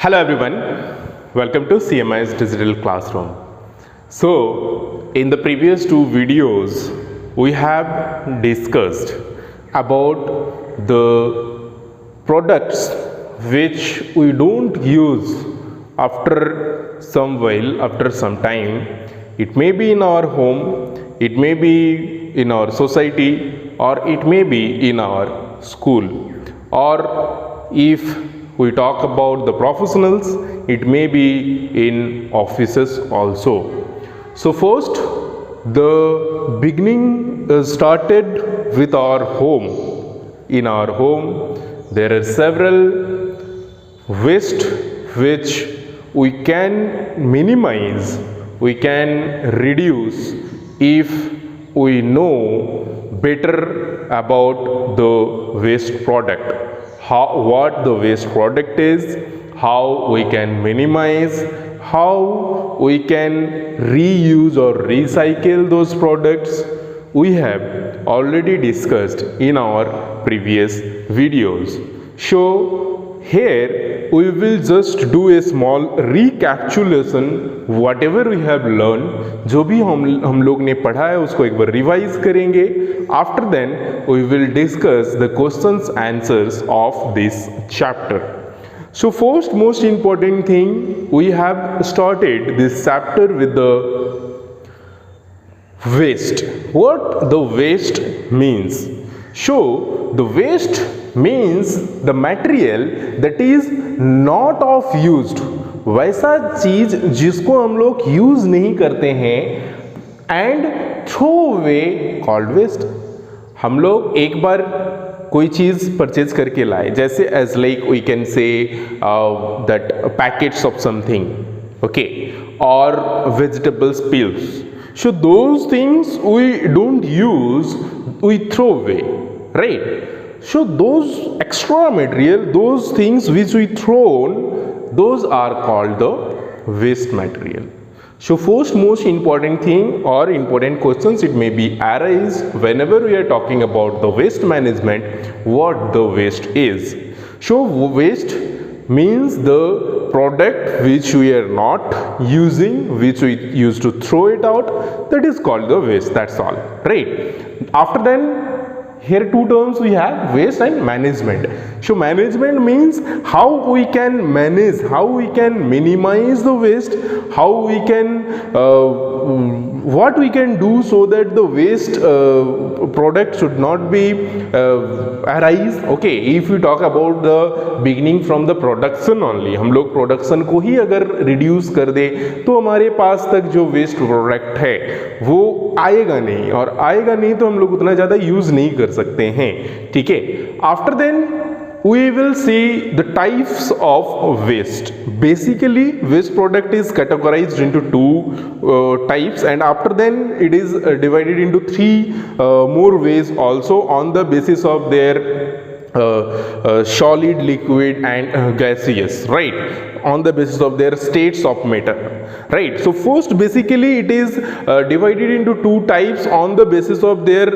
Hello everyone, welcome to CMI's Digital Classroom. So, in the previous two videos, we have discussed about the products which we don't use after some while, after some time. It may be in our home, it may be in our society, or it may be in our school, or if we talk about the professionals, it may be in offices also. So first, the beginning started with our home. In our home, there are several waste which we can minimize, we can reduce if we know better about the waste product. What the waste product is, how we can minimize, how we can reuse or recycle those products, we have already discussed in our previous videos. So here we will just do a small recapitulation, whatever we have learned, जो भी हम लोग ने पढ़ा है उसको एक बार revise करेंगे. After then we will discuss the questions answers of this chapter. So first most important thing, we have started this chapter with the waste. What the waste means? So the waste means the material that is not of used, वैसा चीज जिसको हम लोग use नहीं करते हैं, and throw away called waste. हम लोग एक बार कोई चीज परचेज करके लाए, जैसे as like we can say that packets of something, okay, और vegetables peels. So those things we don't use, we throw away, right? So those extra material, those things which we thrown, those are called the waste material. So first most important thing or important questions it may be arise whenever we are talking about the waste management, what the waste is. So waste means the product which we are not using, which we used to throw it out, that is called the waste. That's all, right? After then, here two terms we have, waste and management. So management means how we can manage, how we can minimize the waste, how we can what we can do so that the waste product should not be arise. Okay, if we talk about the beginning from the production only, हम लोग production को ही अगर reduce कर दे तो हमारे पास तक जो waste product है वो आएगा नहीं, और आएगा नहीं तो हम लोग उतना ज़्यादा यूज़ नहीं कर सकते हैं. ठीक है. After then we will see the types of waste. Basically waste product is categorized into two types, and after then it is divided into three more ways also on the basis of their solid, liquid and gaseous, right, on the basis of their states of matter, right. So first basically it is divided into two types on the basis of their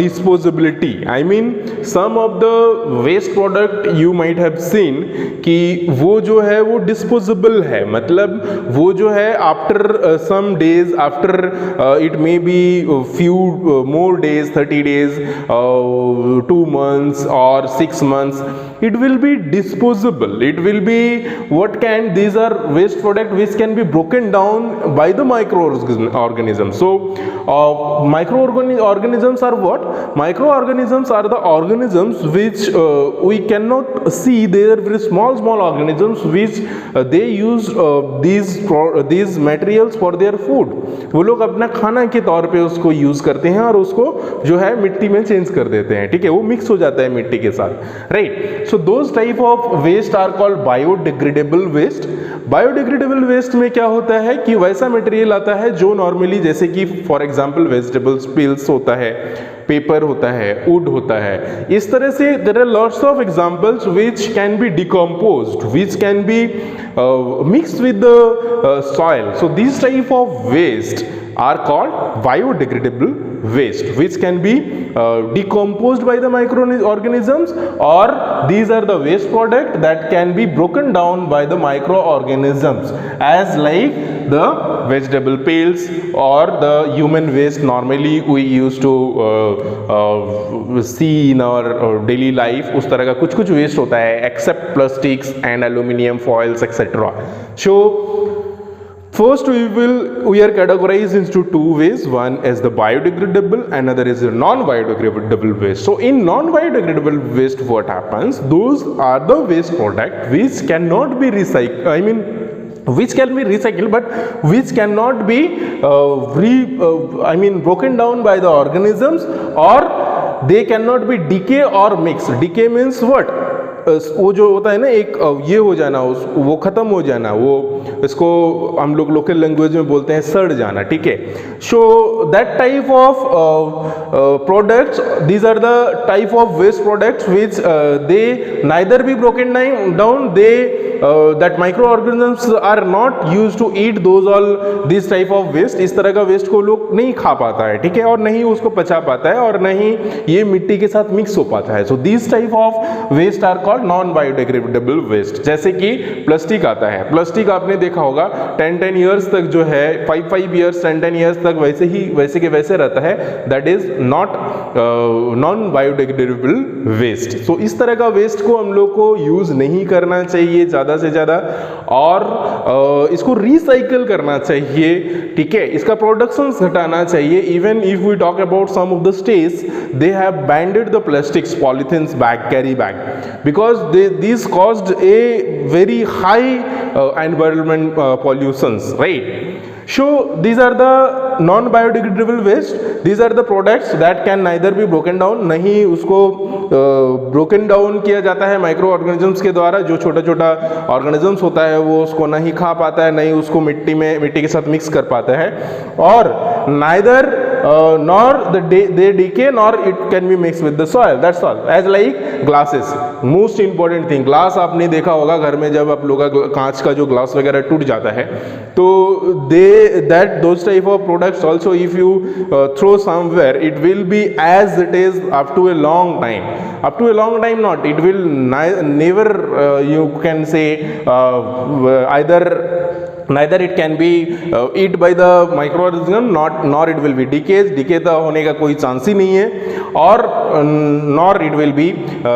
disposability. I mean some of the waste product you might have seen कि वो जो है वो disposable है, मतलब वो जो है after some days, after it may be few more days, 30 days, 2 months or 6 months, it will be disposable. It will be what can, these are waste product which can be broken down by the microorganisms. So microorganisms are what? Microorganisms are the organisms which we cannot see. They are very small organisms which they use these materials for their food. वो लोग अपना खाना के तौर पे उसको use करते हैं और उसको जो है मिट्टी में चेंज कर देते हैं. ठीक है, वो मिक्स हो जाता है मिट्टी के साथ, right. So those type of waste are called biodegradable waste. Biodegradable waste में क्या होता है कि वैसा मटेरियल आता है जो नॉर्मली, जैसे कि फॉर एग्जांपल वेजिटेबल्स पील्स होता है, पेपर होता है, वुड होता है, इस तरह से there are lots of examples which can be decomposed, which can be mixed with the soil. So this type of waste are called biodegradable waste, which can be decomposed by the microorganisms, or these are the waste product that can be broken down by the microorganisms, as like the vegetable peels or the human waste normally we used to see in our daily life. उस तरह का कुछ कुछ waste होता है except plastics and aluminum foils etc. So first we are categorized into two ways. One is the biodegradable, another is the non-biodegradable waste. So in non-biodegradable waste, what happens? Those are the waste product which cannot be recycled. Which can be recycled, but which cannot be broken down by the organisms, or they cannot be decay or mix. Decay means what? वो जो होता है ना एक ये हो जाना, वो ख़त्म हो जाना, वो इसको हम लोग लोकल लैंग्वेज में बोलते हैं सड़ जाना, ठीक है. So that type of products, these are the type of waste products which they neither be broken down, they that micro organisms are not use to eat those all this type of waste. इस तरह का waste को लोग नहीं खा पाता है, ठीक है, और नहीं उसको पचा पाता है, और नहीं ये मिट्टी के साथ मिक्स हो पाता है. So this type of waste are called non biodegradable waste. जैसे कि प्लास्टिक आता है. प्लास्टिक आपने देखा होगा 10 इयर्स तक जो है 5 इयर्स 10 इयर्स तक वैसे के वैसे रहता है. That is not non biodegradable waste. So इस तरह का वेस्ट को हम लोग को यूज नहीं करना चाहिए ज़्यादा से ज़्यादा, और इसको रिसाइकल करना चाहिए, ठीक है. इसका प्रोडक्शन घटाना चाहिए. Even if we talk about some of the states, they have banded the plastics, polythenes bag, carry bag, because these caused a very high environment pollutions, right? So these are the non biodegradable waste. These are the products that can neither be broken down, नहीं उसको broken down किया जाता है micro organisms के द्वारा. जो छोटा छोटा ऑर्गेनिजम्स होता है वो उसको नहीं खा पाता है, नहीं उसको मिट्टी के साथ मिक्स कर पाता है, और neither nor they decay nor it can be mixed with the soil. That's all. As like glasses, most important thing, glass आपने देखा होगा घर में, जब आप लोग का कांच का जो ग्लास वगैरह टूट जाता है, तो those type of products also, if you throw somewhere, it will be as it is up to a long time. Up to a long time not, it will never you can say neither it can be eat by the microorganism, nor it will be decay तो होने का कोई chance ही नहीं है, और nor it will be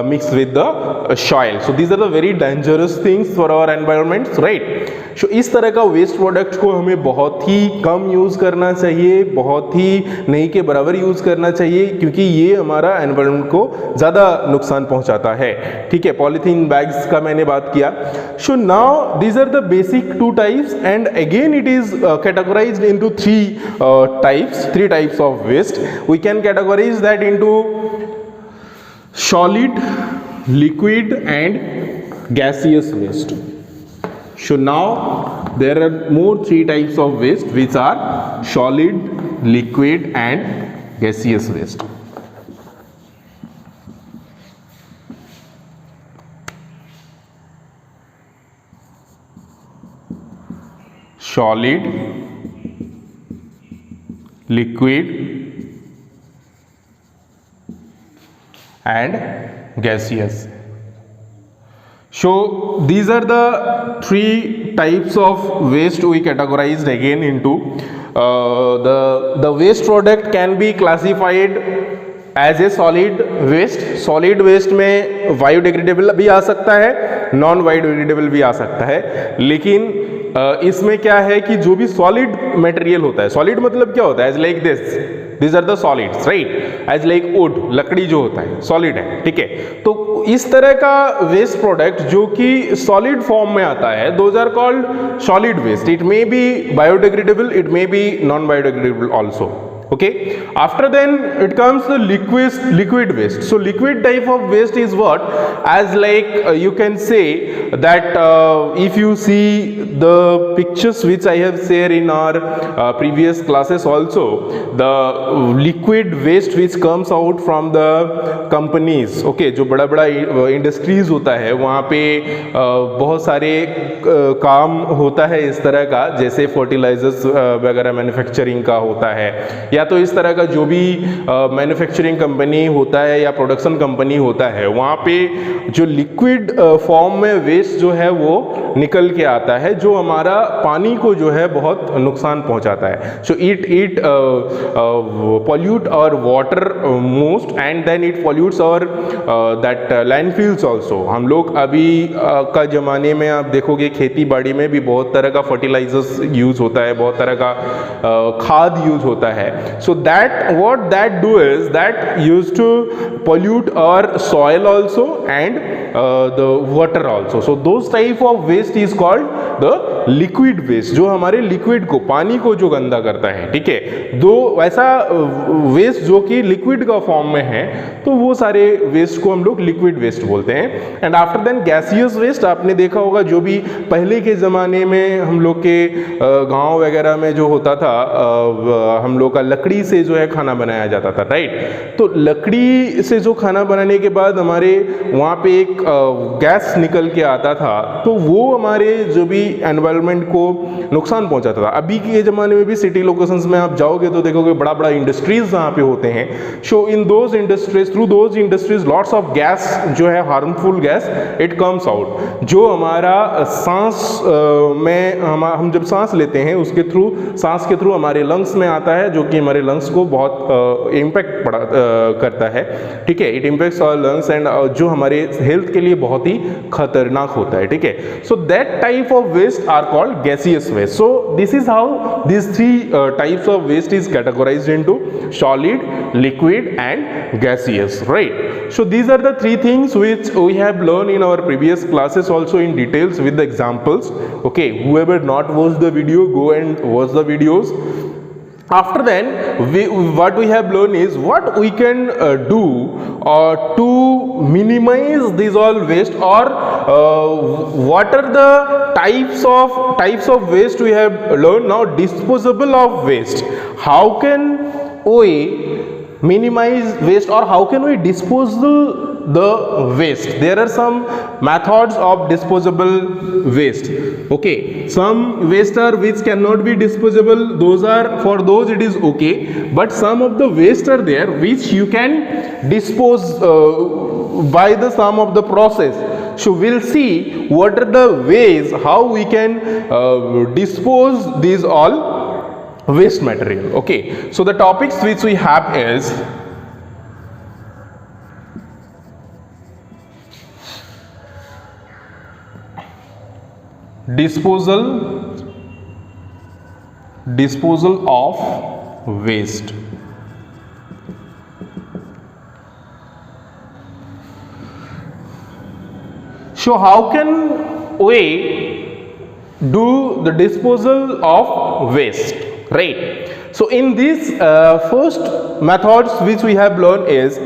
mixed with the soil. So these are the very dangerous things for our environment, right? So इस तरह का वेस्ट प्रोडक्ट को हमें बहुत ही कम यूज़ करना चाहिए, बहुत ही नहीं के बराबर यूज़ करना चाहिए, क्योंकि ये हमारा एनवायरनमेंट को ज़्यादा नुकसान पहुंचाता है, ठीक है. पॉलीथीन बैग्स का मैंने बात किया. So now these are the basic 2 types, and again it is categorized into 3 types of waste. We can categorize that into solid, liquid and gaseous waste. So now there are more 3 types of waste, which are solid, liquid and gaseous waste. Solid, liquid and gaseous. So these are the 3 types of waste we categorized again into. The waste product can be classified as a solid waste. Solid waste में biodegradable भी आ सकता है, non biodegradable भी आ सकता है, लेकिन इसमें क्या है कि जो भी सॉलिड मटेरियल होता है, सॉलिड मतलब क्या होता है, as like this are the solids, right, as like wood, लकड़ी जो होता है सॉलिड है, ठीक है. तो इस तरह का वेस्ट प्रोडक्ट जो कि सॉलिड फॉर्म में आता है, those are called solid waste. It may be biodegradable, it may be non biodegradable also, Okay, after then it comes the liquid waste. So liquid type of waste is what, as like you can say that if you see the pictures which I have shared in our previous classes also, the liquid waste which comes out from the companies, okay, जो बड़ा बड़ा industries होता है वहाँ पे बहुत सारे काम होता है इस तरह का, जैसे फर्टिलाइजर्स वगैरह मैन्युफैक्चरिंग का होता है, या तो इस तरह का जो भी मैन्युफैक्चरिंग कंपनी होता है या प्रोडक्शन कंपनी होता है, वहाँ पे जो लिक्विड फॉर्म में वेस्ट जो है वो निकल के आता है, जो हमारा पानी को जो है बहुत नुकसान पहुँचाता है. So it pollute our water most, and then it pollutes our that landfills also. हम लोग अभी का ज़माने में आप देखोगे खेती बाड़ी में भी बहुत तरह का फर्टिलाइजर्स यूज़ होता है, बहुत तरह का खाद यूज़ होता है. So that what that do is that used to pollute our soil also and the water also. So those type of waste is called the liquid waste, जो हमारे लिक्विड को, पानी को जो गंदा करता है. ठीक है, दो वैसा वेस्ट जो कि लिक्विड का फॉर्म में है, तो वो सारे वेस्ट को हम लोग लिक्विड वेस्ट बोलते हैं. And after then gaseous waste, आपने देखा होगा जो भी पहले के ज़माने में हम लोग के गांव वगैरह में जो होता था, हम लोग का लकड़ी से जो है खाना बनाया जाता था, राइट. तो लकड़ी से जो खाना बनाने के बाद हमारे वहाँ पे एक गैस निकल के आता था, तो वो हमारे जो भी एनवायरनमेंट को नुकसान पहुँचाता था. अभी के ज़माने में भी सिटी लोकेशंस में आप जाओगे तो देखोगे बड़ा बड़ा इंडस्ट्रीज वहाँ पे होते हैं. So in those industries, through those industries lots of gas जो है, harmful gas, it comes out, जो हमारा सांस में हम जब सांस लेते हैं उसके थ्रू, सांस के थ्रू हमारे लंग्स में आता है, जो कि हमारे लंग्स को बहुत इम्पैक्ट करता है. ठीक है, it impacts our lungs and जो हमारे हेल्थ के लिए बहुत ही खतरनाक होता है. ठीक है, so that type of waste are called gaseous waste. So this is how these three types of waste is categorized into solid, liquid and gaseous, right? So these are the three things which we have learned in our previous classes also in details with the examples. Okay, whoever not watched the video, go and watch the videos. After then, what we have learned is what we can do to minimize these all waste, or what are the types of waste we have learned. Now disposable of waste, how can we minimize waste, or how can we dispose the waste? There are some methods of disposable waste. Okay, some waste are which cannot be disposable, those are, for those it is okay, but some of the waste are there which you can dispose by the some of the process. So we'll see what are the ways how we can dispose these all waste material. Okay, so the topics which we have is disposal of waste. So how can we do the disposal of waste, right? So in this first methods which we have learned is,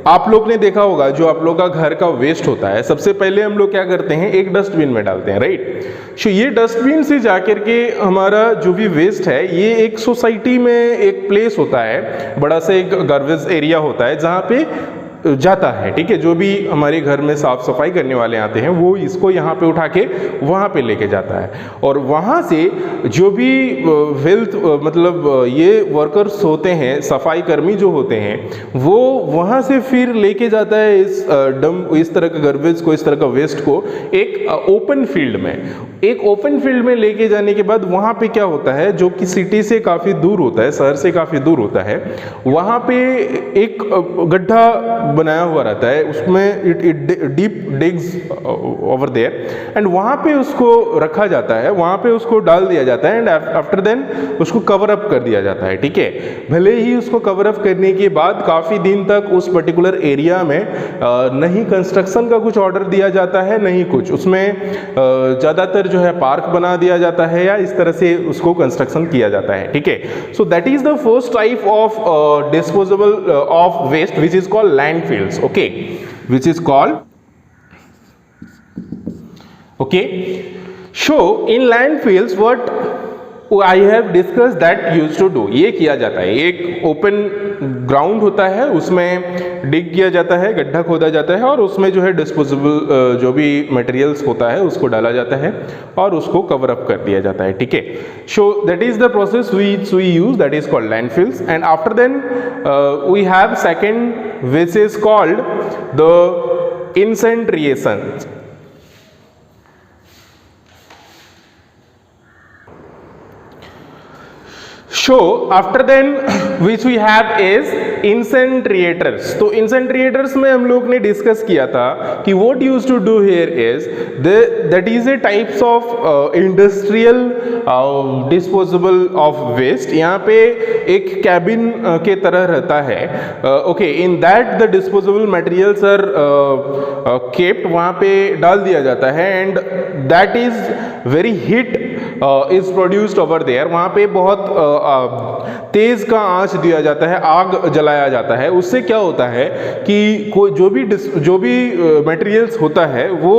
आप लोग ने देखा होगा जो आप लोग का घर का वेस्ट होता है, सबसे पहले हम लोग क्या करते हैं, एक डस्टबिन में डालते हैं, राइट. सो ये डस्टबिन से जाकर के हमारा जो भी वेस्ट है, ये एक सोसाइटी में एक प्लेस होता है, बड़ा सा एक गार्बेज एरिया होता है जहाँ पे जाता है. ठीक है, जो भी हमारे घर में साफ सफाई करने वाले आते हैं वो इसको यहाँ पे उठा के वहाँ पे लेके जाता है, और वहाँ से जो भी हेल्थ मतलब ये वर्कर्स होते हैं, सफाई कर्मी जो होते हैं, वो वहाँ से फिर लेके जाता है इस तरह का गार्बेज को, इस तरह का वेस्ट को एक ओपन फील्ड में. एक ओपन फील्ड में लेके जाने के बाद वहाँ पे क्या होता है, जो कि सिटी से काफ़ी दूर होता है, शहर से काफ़ी दूर होता है, वहाँ पे एक गड्ढा बनाया हुआ रहता है, उसमें it deep digs over there and वहाँ पे उसको रखा जाता है, वहाँ पे उसको डाल दिया जाता है एंड आफ्टर देन उसको कवर अप कर दिया जाता है, ठीक है। भले ही उसको कवर अप करने के बाद काफ़ी दिन तक उस पर्टिकुलर एरिया में नहीं कंस्ट्रक्शन का कुछ ऑर्डर दिया जाता है, नहीं कुछ उसमें ज़्यादातर जो है पार्क बना दिया जाता है या इस तरह से उसको कंस्ट्रक्शन किया जाता है, ठीक है। So that is the first type of disposable of waste which is called landfills, okay, which is called okay. So in landfills what I have discussed that used to do, ये किया जाता है, एक ओपन ग्राउंड होता है, उसमें डिग किया जाता है, गड्ढा खोदा जाता है और उसमें जो है डिस्पोजेबल जो भी मटेरियल्स होता है उसको डाला जाता है और उसको कवर अप कर दिया जाता है, ठीक है। So that is the process which we use, that is called landfills, and after then we have second which is called the incineration. So after then which we have is incinerators. तो incinerators में हम लोग ने discuss किया था कि what used to do here is that is a types of industrial disposable of waste. यहाँ पे एक कैबिन के तरह रहता है, okay, in that the disposable materials are kept, वहाँ पे डाल दिया जाता है and that is very heat is produced over there. वहाँ पे बहुत तेज का आंच दिया जाता है, आग जलाया जाता है। उससे क्या होता है कि कोई जो भी मटेरियल्स होता है वो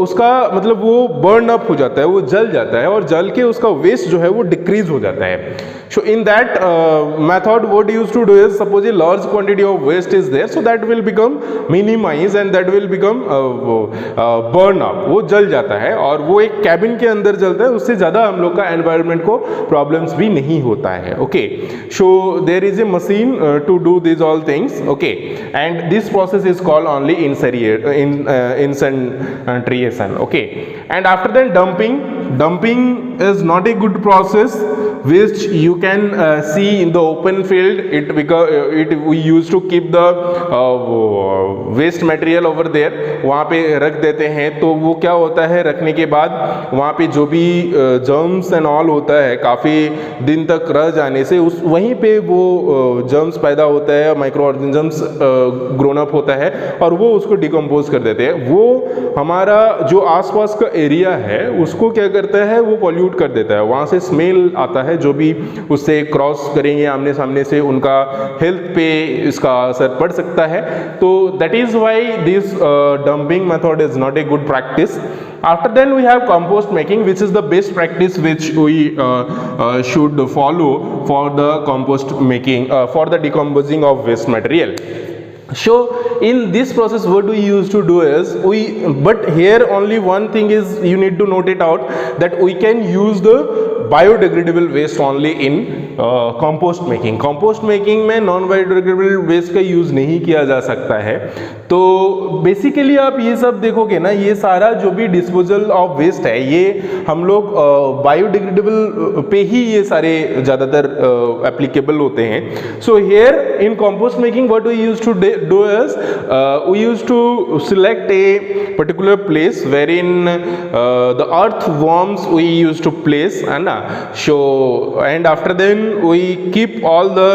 उसका मतलब वो बर्न अप हो जाता है, वो जल जाता है और जल के उसका वेस्ट जो है वो डिक्रीज हो जाता है। So in that method what used to do is, suppose a large quantity of waste is there, so that will become minimized and that will become burn up, वो जल जाता है और वो एक कैबिन के अंदर जलता है, उससे ज़्यादा हम लोग का एनवायरनमेंट को प्रॉब्लम्स भी नहीं होता है, okay. So there is a machine to do this all things, okay, and this process is called only incineration, okay. And after then dumping is not a good process which you can see in the open field. We used to keep the waste material over there, वहाँ पे रख देते हैं, तो वो क्या होता है रखने के बाद वहाँ पे जो भी जर्म्स एंड ऑल होता है काफ़ी दिन तक रह जाने से उस वहीं पे वो जर्म्स पैदा होता है, माइक्रो ऑर्गेनिजम्स ग्रोन अप होता है और वो उसको डिकम्पोज कर देते हैं। वो हमारा जो आसपास का एरिया है उसको क्या करता है, वो पॉल्यूट कर देता है, वहाँ से स्मेल आता है, जो भी उससे क्रॉस करेंगे आमने सामने से उनका हेल्थ पे इसका असर पड़ सकता है। तो that is why this dumping method is not a good practice. After then we have compost making, which is the best practice which we should follow for the compost making, for the decomposing of waste material. So in this process what we used to do is but here only one thing is you need to note it out, that we can use the biodegradable waste only in compost making. Compost making में non biodegradable waste का use नहीं किया जा सकता है। तो basically आप ये सब देखोगे ना, ये सारा जो भी डिस्पोजल ऑफ वेस्ट है ये हम लोग बायोडिग्रेडेबल पे ही ये सारे ज़्यादातर एप्लीकेबल होते हैं। So here in compost making what we used to do is we used to select a particular place wherein the earthworms we used to place, and after then we keep all the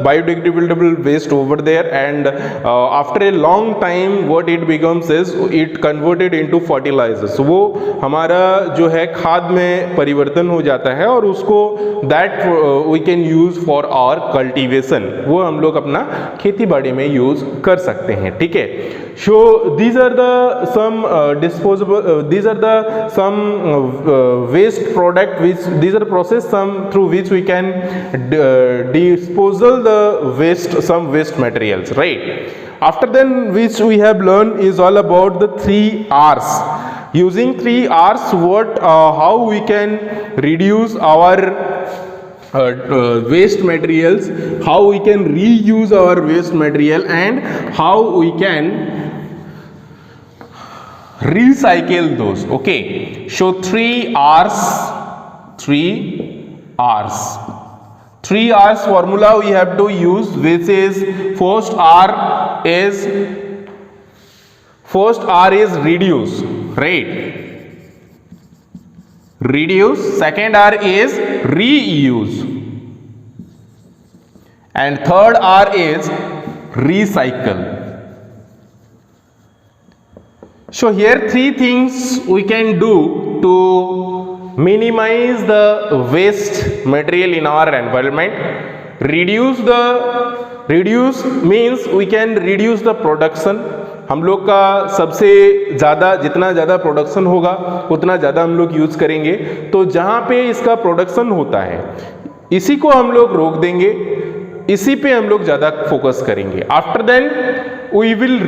biodegradable waste over there, and after a long time what it becomes is it converted into fertilizers. वो हमारा जो है खाद में परिवर्तन हो जाता है और उसको that we can use for our cultivation, वो हम लोग अपना खेती बाड़ी में यूज कर सकते हैं, ठीक है। सो these are the some disposable these are the some waste product which these are process some through which we can disposal the waste, some waste materials, right? After then which we have learned is all about the 3 R's. Using 3 R's, what how we can reduce our waste materials, how we can reuse our waste material, and how we can recycle those, okay. So 3 R's 3 R's formula we have to use, which is first R is first R is reduce, right? Reduce. Second R is reuse, and third R is recycle. So here three things we can do to minimize the waste material in our environment. Reduce means we can reduce the production. हम लोग का सबसे ज़्यादा, जितना ज़्यादा production होगा उतना ज़्यादा हम लोग यूज़ करेंगे, तो जहाँ पे इसका प्रोडक्शन होता है इसी को हम लोग रोक देंगे, इसी पे हम लोग ज़्यादा फोकस करेंगे. After then we will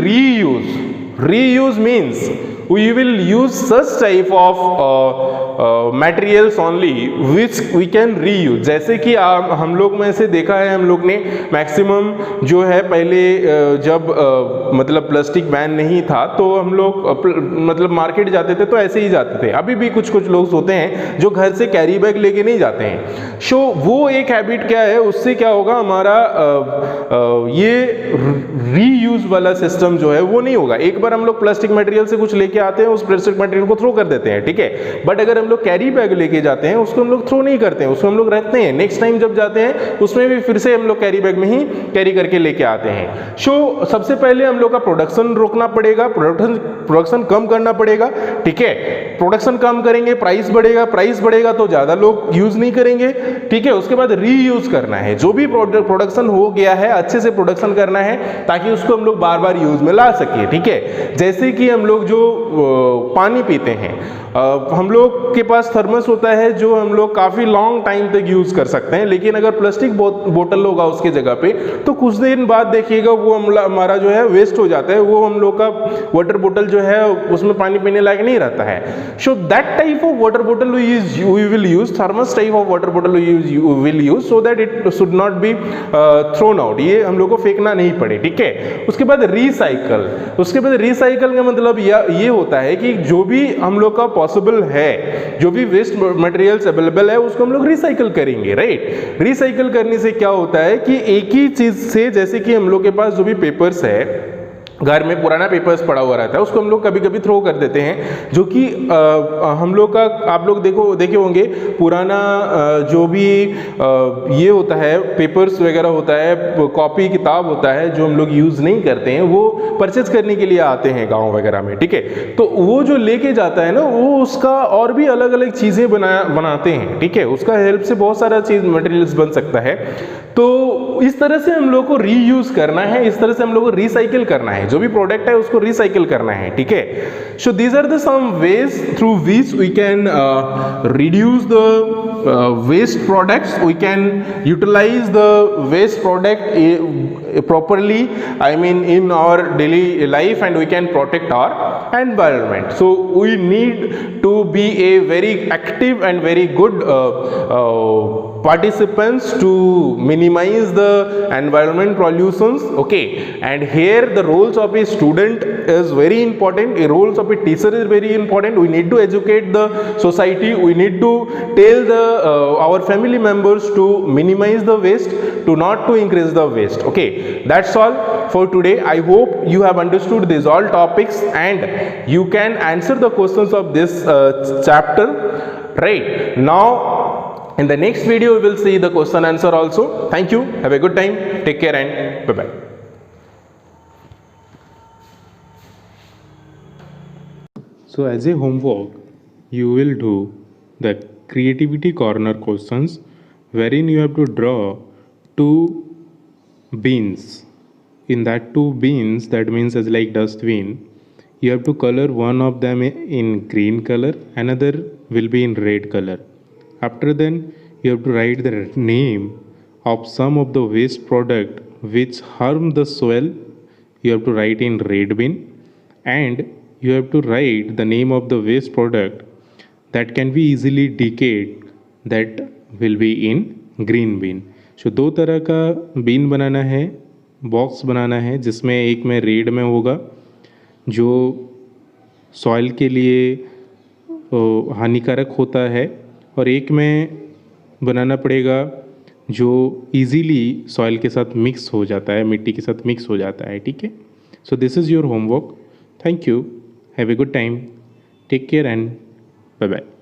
reuse means we will use such type of materials only which we can reuse. जैसे कि हम लोग में से देखा है, हम लोग ने मैक्सिमम जो है पहले जब मतलब प्लास्टिक बैन नहीं था तो हम लोग मतलब मार्केट जाते थे तो ऐसे ही जाते थे. अभी भी कुछ लोग होते हैं जो घर से कैरी बैग लेके नहीं जाते हैं. सो वो एक हैबिट क्या है, उससे क्या होगा, हमारा ये रीयूज वाला सिस्टम जो है वो नहीं होगा. एक बार हम लोग प्लास्टिक मटेरियल से कुछ लेके आते हैं, उस प्लास्टिक मटेरियल को थ्रो कर देते हैं, ठीक है. बट अगर हम लोग कैरी बैग लेके जाते हैं उसको हम लोग थ्रो नहीं करते हैं, उसको हम लोग रखते हैं. नेक्स्ट टाइम जब जाते हैं उसमें भी फिर से हम लोग कैरी बैग में ही कैरी करके लेके आते हैं. सो सबसे पहले हम लोग का प्रोडक्शन रोकना पड़ेगा, प्रोडक्शन कम करना पड़ेगा, ठीक है. प्रोडक्शन कम करेंगे, प्राइस बढ़ेगा तो ज्यादा लोग यूज नहीं करेंगे, ठीक है. उसके बाद रीयूज करना है, जो भी प्रोडक्शन हो गया है अच्छे से प्रोडक्शन करना है ताकि उसको हम लोग बार बार यूज में ला सके, ठीक है. जैसे कि हम लोग जो पानी पीते हैं, हम लोग के पास थर्मस होता है जो हम लोग काफ़ी लॉन्ग टाइम तक यूज़ कर सकते हैं, लेकिन अगर प्लास्टिक बोतल होगा उसके जगह पे तो कुछ दिन बाद देखिएगा वो हमारा जो है वेस्ट हो जाता है. वो हम लोग का वाटर बोतल जो है उसमें पानी पीने लायक नहीं रहता है. So that type of water बोतल we will use, thermos type of water बोतल will use so that it should not be thrown out, ये हम लोग को फेंकना नहीं पड़े, ठीक है. उसके बाद रिसाइकल का मतलब ये होता है कि जो भी हम लोग का पॉसिबल है, जो भी वेस्ट मटेरियल्स अवेलेबल है उसको हम लोग रिसाइकल करेंगे, राइट. रिसाइकल करने से क्या होता है कि एक ही चीज से, जैसे कि हम लोग के पास जो भी पेपर्स है, घर में पुराना पेपर्स पड़ा हुआ रहता है, उसको हम लोग कभी कभी थ्रो कर देते हैं, जो कि हम लोग का, आप लोग देखे होंगे पुराना जो भी ये होता है पेपर्स वगैरह होता है, कॉपी किताब होता है जो हम लोग यूज़ नहीं करते हैं, वो परचेज करने के लिए आते हैं गांव वगैरह में, ठीक है. तो वो जो लेके जाता है ना, वो उसका और भी अलग अलग चीज़ें बनाते हैं, ठीक है. उसका हेल्प से बहुत सारा चीज़ मटेरियल्स बन सकता है. तो इस तरह से हम लोग को रीयूज करना है, इस तरह से हम लोग को रिसाइकिल करना है, जो भी प्रोडक्ट है उसको रिसाइकिल करना है, ठीक है. So these are the some ways through which we can reduce the waste products, we can utilise the waste product properly, I mean in our daily life, and we can protect our environment. So we need to be a very active and very good participants to minimize the environment pollutions, okay. And here the roles of a student is very important, the roles of a teacher is very important. We need to educate the society, we need to tell the our family members to minimize the waste, to not to increase the waste, okay. That's all for today. I hope you have understood these all topics and you can answer the questions of this chapter, right. Now in the next video we will see the question answer also. Thank you, have a good time, take care and bye bye. So as a homework you will do the creativity corner questions, wherein you have to draw two beans. In that two beans, that means as like dustbin, you have to color one of them in green color, another will be in red color. After then you have to write the name of some of the waste product which harm the soil, you have to write in red bin, and you have to write the name of the waste product that can be easily decayed, that will be in green bin. So दो तरह का been बनाना है, box बनाना है, जिसमें एक में red में होगा जो सॉइल के लिए हानिकारक होता है, और एक में बनाना पड़ेगा जो इजीली सॉइल के साथ मिक्स हो जाता है, मिट्टी के साथ मिक्स हो जाता है, ठीक है. So this is your homework. Thank you. Have a good time. Take care and bye bye.